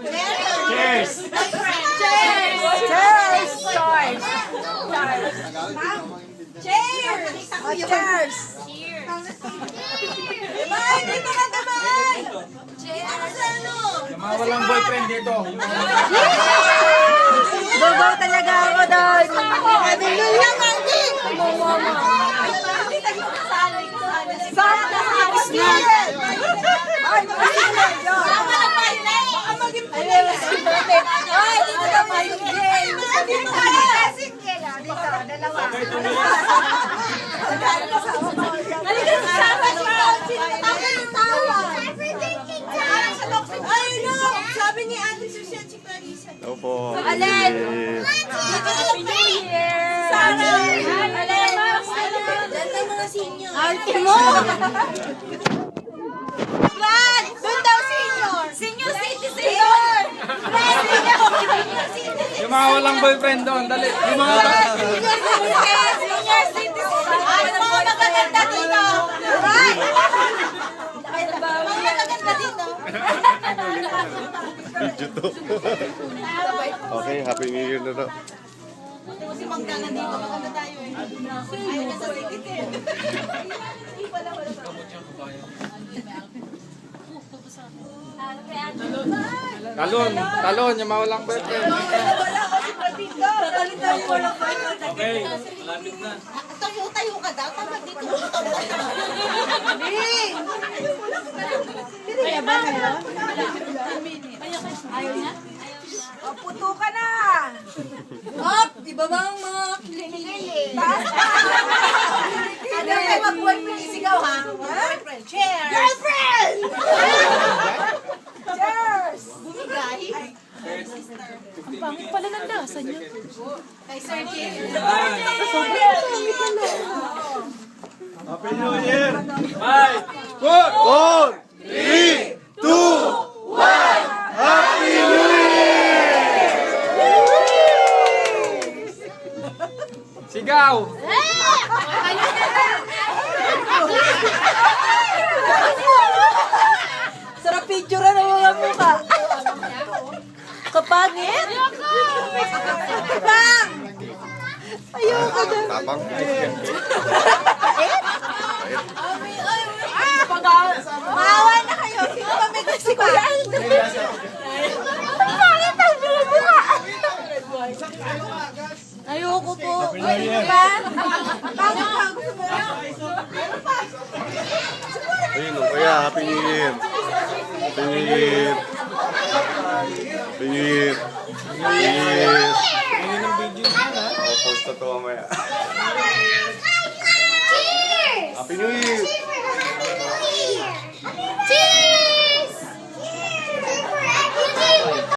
Cheers! Cheers! Cheers! Cheers! Bay, dito ka naman! Cheers! Yung mga walang boyfriend dito. Gogo talaga ako doon. Nabingil lang kasi. Sama na sa Christmas! Ay, mag-isip! Sama na pa yun eh! Baka maging pili! Ay, dito na pa yung game! Dito tayo! Dito, dalawa. Halika sa sama siya! Ako yung tawa! Ay, no! Sabi ni Ate Susia, si Clarissa. Opo. Alin! Happy New Year! Sana! Alin! Dito mga senior! Arte mo! Brad! Doon daw senior! Senior citizen! Brad! Senior citizen! Yung mga walang boyfriend doon, dali. Yung mga... Senior citizen! Senior citizen! Ay, mga magaganda dito! Brad! Mga magaganda dito! Video to. Okay, Happy New Year na daw. Si Mangga na dito, maganda tayo eh. Ayaw na sa sikit eh. Talon, yung mga walang boyfriend. Wala ko si Pratito. Tatalitan mo lang ba? Okay, malapit na. Tayo ka daw, tama dito. Hindi ba ngayon? Ayaw niya? O, puto ka na! Hop! Iba ba ang mga kilikili? Ano yung mag-boyfriend isigaw ha? Boyfriend, cheers! Girlfriend! Cheers! Bumigay? Ang pangit pala ng lasa niya. Kay Sir Jim. Happy New Year! Bye! Good! 4, 3, 2, 1! Happy New Year! Sigaw! Sarap picture na mga mukha. Kapangit? Kapang! Ayoko na. Tapang. Maawa na kayo. Sino ba may gusto ko? Pangit ang mukha. Ayoko po. Ayoko pa. Pangit ka. Gusto mo? Ayoko pa. Ayun, kaya Happy New Year. Happy New Year. Happy New Year. Happy New Year. Post na to mamaya. Happy New Year.